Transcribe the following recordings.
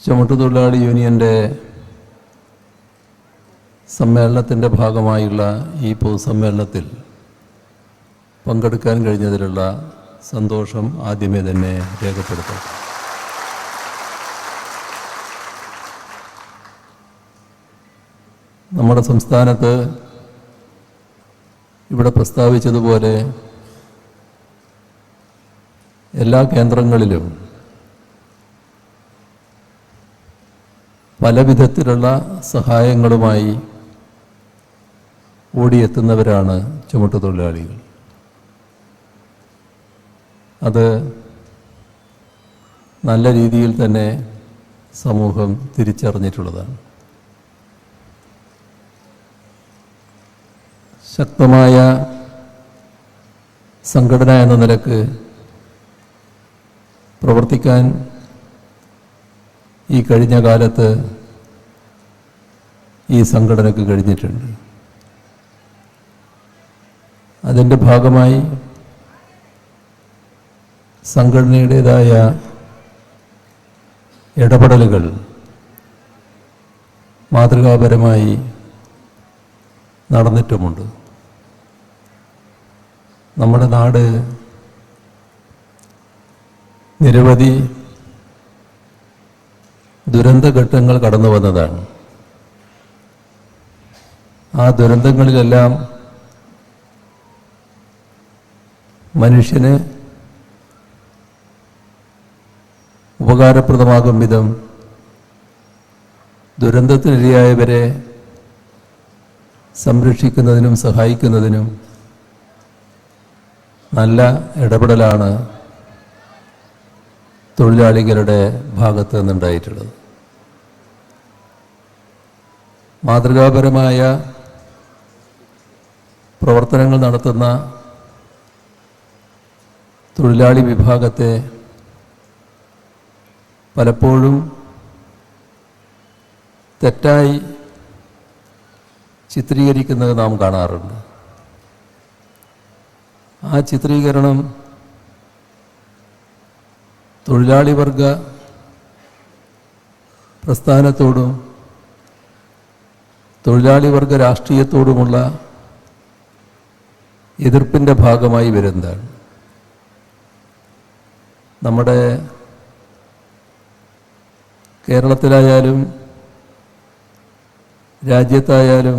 ചുമട്ടുതൊഴിലാളി യൂണിയൻ്റെ സമ്മേളനത്തിൻ്റെ ഭാഗമായുള്ള ഈ പൊതുസമ്മേളനത്തിൽ പങ്കെടുക്കാൻ കഴിഞ്ഞതിലുള്ള സന്തോഷം ആദ്യമേ തന്നെ രേഖപ്പെടുത്തും. നമ്മുടെ സംസ്ഥാനത്ത് ഇവിടെ പ്രസ്താവിച്ചതുപോലെ എല്ലാ കേന്ദ്രങ്ങളിലും പല വിധത്തിലുള്ള സഹായങ്ങളുമായി ഓടിയെത്തുന്നവരാണ് ചുമട്ടുതൊഴിലാളികൾ. അത് നല്ല രീതിയിൽ തന്നെ സമൂഹം തിരിച്ചറിഞ്ഞിട്ടുള്ളതാണ്. ശക്തമായ സംഘടന എന്ന നിലക്ക് പ്രവർത്തിക്കാൻ ഈ കഴിഞ്ഞ കാലത്ത് ഈ സംഘടനയ്ക്ക് കഴിഞ്ഞിട്ടുണ്ട്. അതിൻ്റെ ഭാഗമായി സംഘടനയുടേതായ ഇടപെടലുകൾ മാതൃകാപരമായി നടന്നിട്ടുമുണ്ട്. നമ്മുടെ നാട് നിരവധി ദുരന്തഘട്ടങ്ങൾ കടന്നു വന്നതാണ്. ആ ദുരന്തങ്ങളിലെല്ലാം മനുഷ്യന് ഉപകാരപ്രദമാകും വിധം ദുരന്തത്തിനിരയായവരെ സംരക്ഷിക്കുന്നതിനും സഹായിക്കുന്നതിനും നല്ല ഇടപെടലാണ് തൊഴിലാളികളുടെ ഭാഗത്ത് നിന്നുണ്ടായിട്ടുള്ളത്. മാതൃകാപരമായ പ്രവർത്തനങ്ങൾ നടത്തുന്ന തൊഴിലാളി വിഭാഗത്തെ പലപ്പോഴും തെറ്റായി ചിത്രീകരിക്കുന്നത് നാം കാണാറുണ്ട്. ആ ചിത്രീകരണം തൊഴിലാളി വർഗ പ്രസ്ഥാനത്തോടും തൊഴിലാളി വർഗ രാഷ്ട്രീയത്തോടുമുള്ള എതിർപ്പിൻ്റെ ഭാഗമായി വരുന്നതാണ്. നമ്മുടെ കേരളത്തിലായാലും രാജ്യത്തായാലും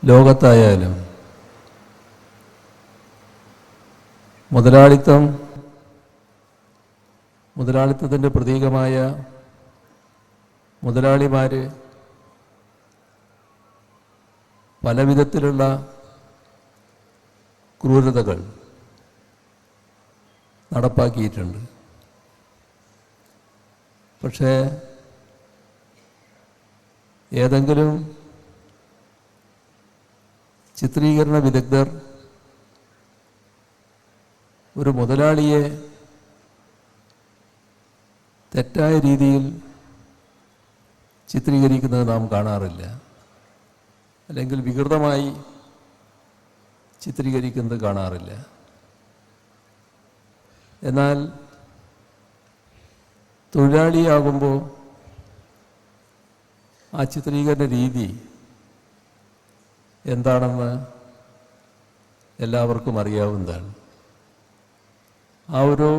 ലോകത്തായാലും മുതലാളിത്തത്തിൻ്റെ പ്രതീകമായ മുതലാളിമാർ പല വിധത്തിലുള്ള ക്രൂരതകൾ നടപ്പാക്കിയിട്ടുണ്ട്. പക്ഷേ ഏതെങ്കിലും ചിത്രീകരണ വിദഗ്ധർ ഒരു മുതലാളിയെ തെറ്റായ രീതിയിൽ ചിത്രീകരിക്കുന്നത് നാം കാണാറില്ല, അല്ലെങ്കിൽ വികൃതമായി ചിത്രീകരിക്കുന്നത് കാണാറില്ല. എന്നാൽ തൊഴിലാളിയാകുമ്പോൾ ആ ചിത്രീകരണ രീതി എന്താണെന്ന് എല്ലാവർക്കും അറിയാവുന്നതാണ്. ആ ഒരു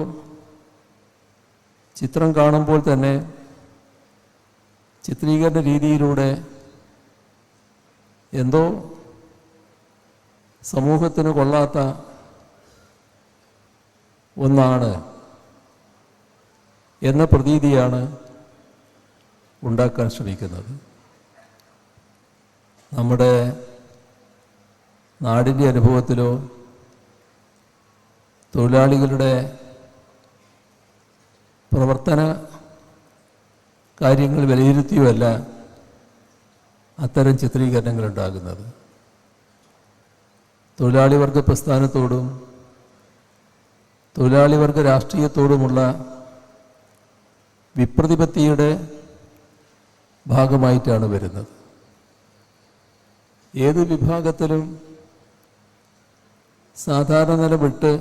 ചിത്രം കാണുമ്പോൾ തന്നെ ചിത്രീകരണ രീതിയിലൂടെ എന്തോ സമൂഹത്തിന് കൊള്ളാത്ത ഒന്നാണ് എന്ന പ്രതീതിയാണ് ഉണ്ടാക്കാൻ ശ്രമിക്കുന്നത്. നമ്മുടെ നാടിൻ്റെ അനുഭവത്തിലോ തൊഴിലാളികളുടെ പ്രവർത്തന കാര്യങ്ങൾ വിലയിരുത്തിയുമല്ല അത്തരം ചിത്രീകരണങ്ങൾ ഉണ്ടാകുന്നത്. തൊഴിലാളി വർഗ പ്രസ്ഥാനത്തോടും തൊഴിലാളി വർഗ രാഷ്ട്രീയത്തോടുമുള്ള വിപ്രതിപത്തിയുടെ ഭാഗമായിട്ടാണ് വരുന്നത്. ഏത് വിഭാഗത്തിലും സാധാരണ നില വിട്ട്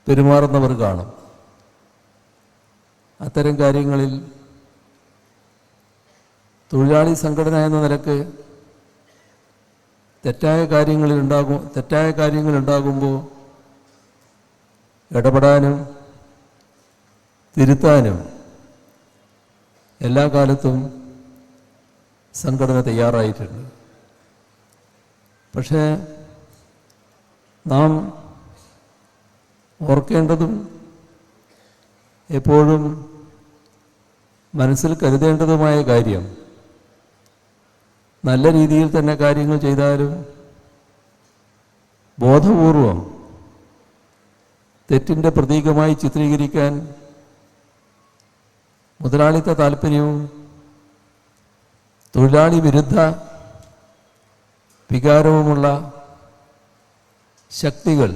പെരുമാറുന്നവർ കാണും. അത്തരം കാര്യങ്ങളിൽ തൊഴിലാളി സംഘടന എന്ന നിലക്ക് തെറ്റായ കാര്യങ്ങളുണ്ടാകുമ്പോൾ ഇടപെടാനും തിരുത്താനും എല്ലാ കാലത്തും സംഘടന തയ്യാറായിട്ടുണ്ട്. പക്ഷേ നാം ഓർക്കേണ്ടതും എപ്പോഴും മനസ്സിൽ കരുതേണ്ടതുമായ കാര്യം, നല്ല രീതിയിൽ തന്നെ കാര്യങ്ങൾ ചെയ്താലും ബോധപൂർവം തെറ്റിൻ്റെ പ്രതീകമായി ചിത്രീകരിക്കാൻ മുതലാളിത്ത താൽപ്പര്യവും തൊഴിലാളി വിരുദ്ധ വികാരവുമുള്ള ശക്തികൾ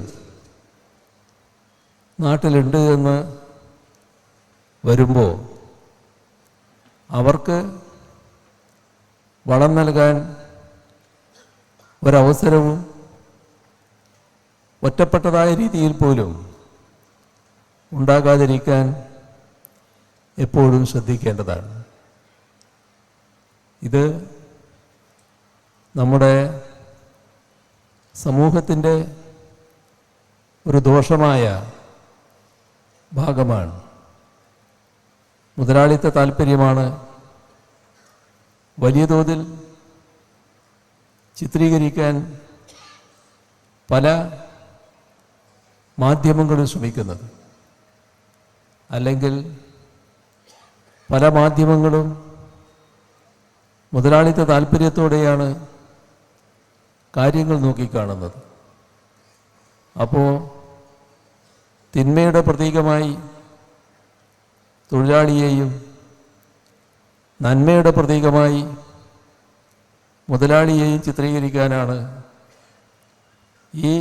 നാട്ടിലുണ്ട് എന്ന് വരുമ്പോൾ അവർക്ക് വളം നൽകാൻ ഒരവസരവും ഒറ്റപ്പെട്ടതായ രീതിയിൽ പോലും ഉണ്ടാകാതിരിക്കാൻ എപ്പോഴും ശ്രദ്ധിക്കേണ്ടതാണ്. ഇത് നമ്മുടെ സമൂഹത്തിൻ്റെ ഒരു ദോഷമായ ഭാഗമാണ്. മുതലാളിത്ത താൽപ്പര്യമാണ് വലിയ തോതിൽ ചിത്രീകരിക്കാൻ പല മാധ്യമങ്ങളും ശ്രമിക്കുന്നത്. അല്ലെങ്കിൽ പല മാധ്യമങ്ങളും മുതലാളിത്ത താൽപ്പര്യത്തോടെയാണ് കാര്യങ്ങൾ നോക്കിക്കാണുന്നത്. അപ്പോൾ തിന്മയുടെ പ്രതീകമായി തൊഴിലാളിയെയും നന്മയുടെ പ്രതീകമായി മുതലാളിയെയും ചിത്രീകരിക്കാനാണ് ഈ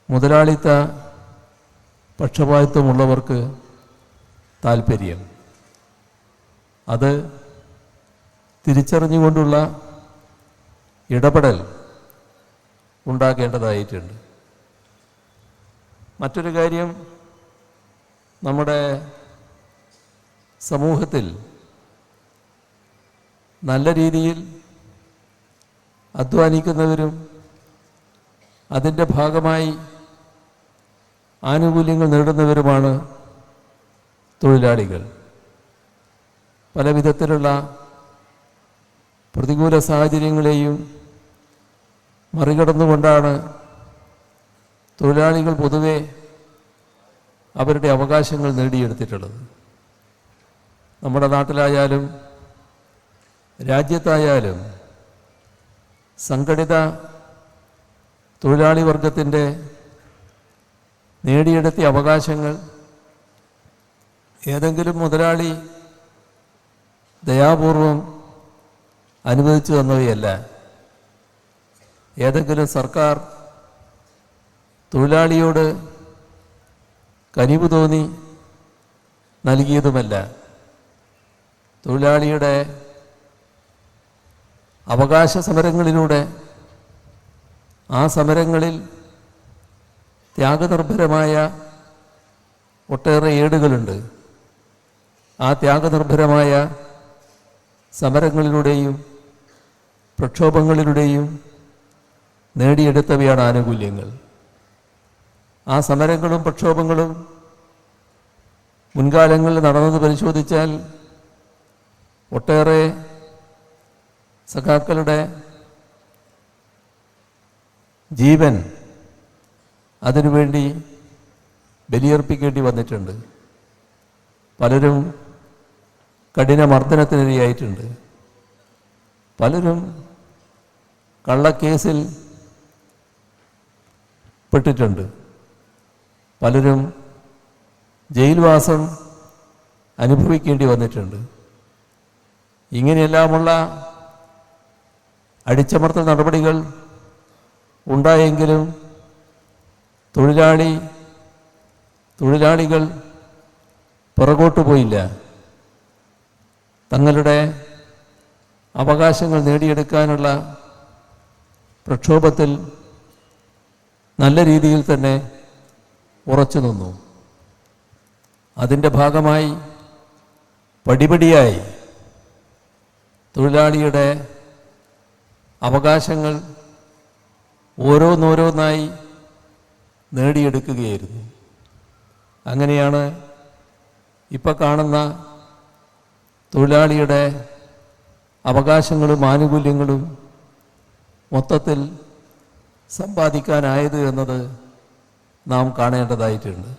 മുതലാളിത്ത പക്ഷപാതിത്വമുള്ളവർക്ക് താൽപ്പര്യം. അത് തിരിച്ചറിഞ്ഞുകൊണ്ടുള്ള ഇടപെടൽ ഉണ്ടാകേണ്ടതായിട്ടുണ്ട്. മറ്റൊരു കാര്യം, നമ്മുടെ സമൂഹത്തിൽ നല്ല രീതിയിൽ അധ്വാനിക്കുന്നവരും അതിൻ്റെ ഭാഗമായി ആനുകൂല്യങ്ങൾ നേടുന്നവരുമാണ് തൊഴിലാളികൾ. പല വിധത്തിലുള്ള പ്രതികൂല സാഹചര്യങ്ങളെയും മറികടന്നുകൊണ്ടാണ് തൊഴിലാളികൾ പൊതുവെ അവരുടെ അവകാശങ്ങൾ നേടിയെടുത്തിട്ടുള്ളത്. നമ്മുടെ നാട്ടിലായാലും രാജ്യത്തായാലും സംഘടിത തൊഴിലാളി വർഗത്തിൻ്റെ നേടിയെടുത്ത അവകാശങ്ങൾ ഏതെങ്കിലും മുതലാളി ദയാപൂർവം അനുവദിച്ചു തന്നവയല്ല. ഏതെങ്കിലും സർക്കാർ തൊഴിലാളിയോട് കനിവ് തോന്നി നൽകിയതുമല്ല. തൊഴിലാളിയുടെ അവകാശ സമരങ്ങളിലൂടെ ആ സമരങ്ങളിൽ ത്യാഗനിർഭരമായ ഒട്ടേറെ ഏടുകളുണ്ട്. ആ ത്യാഗനിർഭരമായ സമരങ്ങളിലൂടെയും പ്രക്ഷോഭങ്ങളിലൂടെയും നേടിയെടുത്തവയാണ് ആനുകൂല്യങ്ങൾ. ആ സമരങ്ങളും പ്രക്ഷോഭങ്ങളും മുൻകാലങ്ങളിൽ നടന്നത് പരിശോധിച്ചാൽ ഒട്ടേറെ സഖാക്കളുടെ ജീവൻ അതിനുവേണ്ടി ബലിയർപ്പിക്കേണ്ടി വന്നിട്ടുണ്ട്. പലരും കഠിനമർദ്ദനത്തിനിരയായിട്ടുണ്ട്. പലരും കള്ളക്കേസിൽ പെട്ടിട്ടുണ്ട്. പലരും ജയിൽവാസം അനുഭവിക്കേണ്ടി വന്നിട്ടുണ്ട്. ഇങ്ങനെയെല്ലാമുള്ള അടിച്ചമർത്തൽ നടപടികൾ ഉണ്ടായെങ്കിലും തൊഴിലാളികൾ പുറകോട്ട് പോയില്ല. തങ്ങളുടെ അവകാശങ്ങൾ നേടിയെടുക്കാനുള്ള പ്രക്ഷോഭത്തിൽ നല്ല രീതിയിൽ തന്നെ ഉറച്ചു നിന്നു. അതിൻ്റെ ഭാഗമായി പടിപടിയായി തൊഴിലാളിയുടെ അവകാശങ്ങൾ ഓരോന്നോരോന്നായി നേടിയെടുക്കുകയായിരുന്നു. അങ്ങനെയാണ് ഇപ്പോൾ കാണുന്ന തൊഴിലാളിയുടെ അവകാശങ്ങളും ആനുകൂല്യങ്ങളും മൊത്തത്തിൽ സമ്പാദിക്കാനായത് എന്നത് നാം കാണേണ്ടതായിട്ടുണ്ട്.